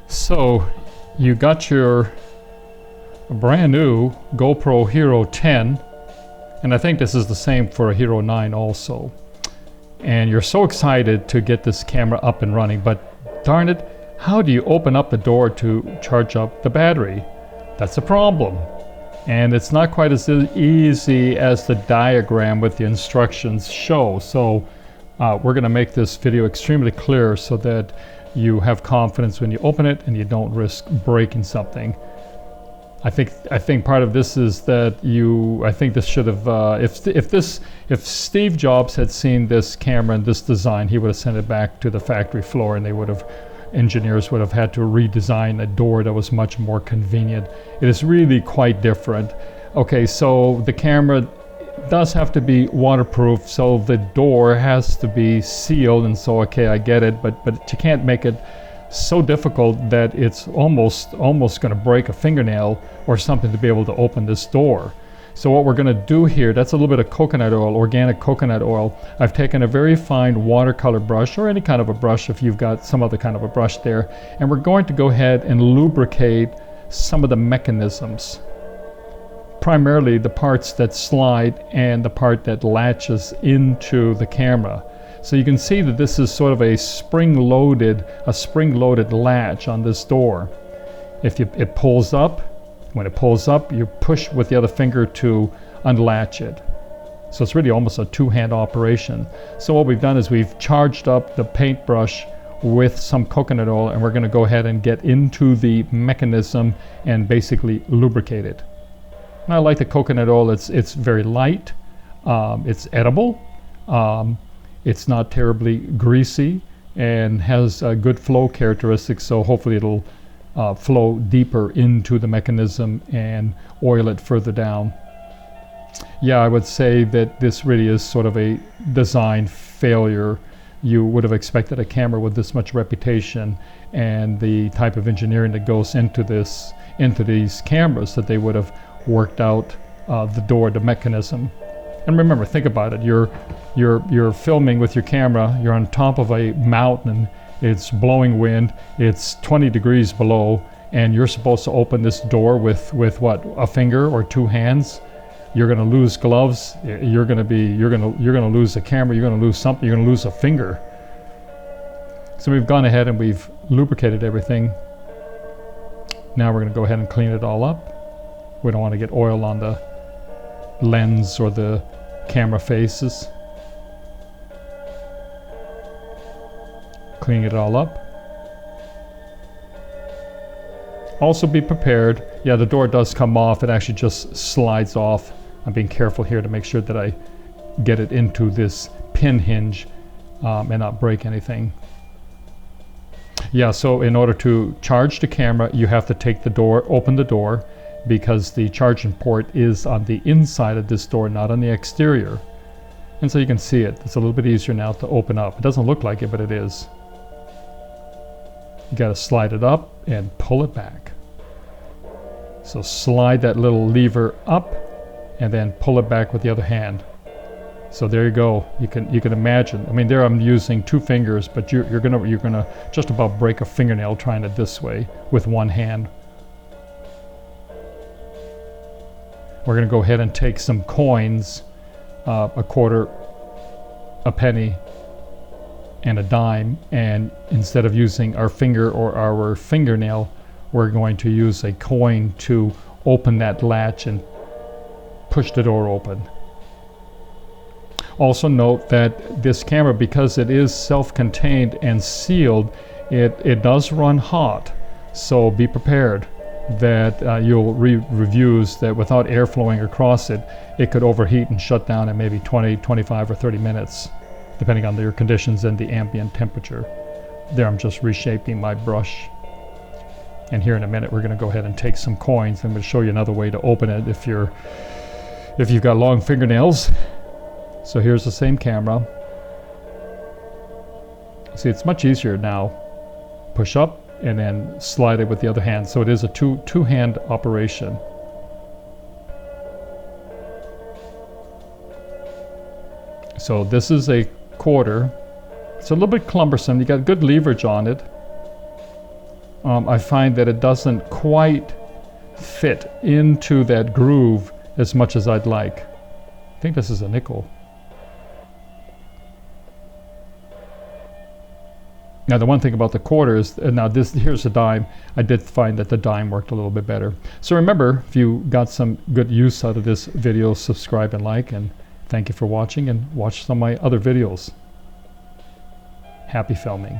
So you got your brand new GoPro Hero 10, and I think this is the same for a Hero 9 also. And you're so excited to get this camera up and running, but darn it, how do you open up the door to charge up the battery? That's a problem. And it's not quite as easy as the diagram with the instructions show. So we're going to make this video extremely clear so that you have confidence when you open it and you don't risk breaking something. I think part of this is that I think this should have, if Steve Jobs had seen this camera and this design, he would have sent it back to the factory floor, and engineers would have had to redesign a door that was much more convenient. It is really quite different. Okay, so the camera does have to be waterproof, so the door has to be sealed, and so okay, I get it, but you can't make it so difficult that it's almost going to break a fingernail or something to be able to open this door. So what we're going to do here, that's a little bit of coconut oil, organic coconut oil. I've taken a very fine watercolor brush, or any kind of a brush if you've got some other kind of a brush there, and we're going to go ahead and lubricate some of the mechanisms. Primarily the parts that slide and the part that latches into the camera. So you can see that this is sort of a spring-loaded latch on this door. If it pulls up, when it pulls up, you push with the other finger to unlatch it. So it's really almost a two-hand operation. So what we've done is we've charged up the paintbrush with some coconut oil, and we're going to go ahead and get into the mechanism and basically lubricate it. And I like the coconut oil. It's very light. It's edible. It's not terribly greasy and has good flow characteristics, so hopefully it'll flow deeper into the mechanism and oil it further down. Yeah, I would say that this really is sort of a design failure. You would have expected a camera with this much reputation and the type of engineering that goes into these cameras, that they would have worked out the door, the mechanism. And remember, think about it. You're filming with your camera. You're on top of a mountain. It's blowing wind. It's 20 degrees below, and you're supposed to open this door with what, a finger or two hands. You're going to lose gloves. You're going to lose the camera. You're going to lose something. You're going to lose a finger. So we've gone ahead and we've lubricated everything. Now we're going to go ahead and clean it all up. We don't want to get oil on the lens or the camera faces. Cleaning it all up. Also be prepared. Yeah, the door does come off. It actually just slides off. I'm being careful here to make sure that I get it into this pin hinge and not break anything. Yeah, so in order to charge the camera, you have to take the door, open the door, because the charging port is on the inside of this door, not on the exterior. And so you can see it. It's a little bit easier now to open up. It doesn't look like it, but it is. You got to slide it up and pull it back. So slide that little lever up and then pull it back with the other hand. So there you go. You can imagine. I mean, there I'm using two fingers, but you're gonna just about break a fingernail trying it this way with one hand. We're going to go ahead and take some coins, a quarter, a penny, and a dime, and instead of using our finger or our fingernail, we're going to use a coin to open that latch and push the door open. Also note that this camera, because it is self-contained and sealed, it does run hot, so be prepared that you'll read reviews that without air flowing across it, it could overheat and shut down in maybe 20, 25, or 30 minutes, depending on your conditions and the ambient temperature. There I'm just reshaping my brush. And here in a minute we're going to go ahead and take some coins. I'm going to show you another way to open it if you've got long fingernails. So here's the same camera. See, it's much easier now. Push up and then slide it with the other hand. So it is a two-hand operation. So this is a quarter. It's a little bit cumbersome. You got good leverage on it. I find that it doesn't quite fit into that groove as much as I'd like. I think this is a nickel. Now the one thing about the quarter is, now this, here's a dime. I did find that the dime worked a little bit better. So remember, if you got some good use out of this video, subscribe and like, and thank you for watching, and watch some of my other videos. Happy filming.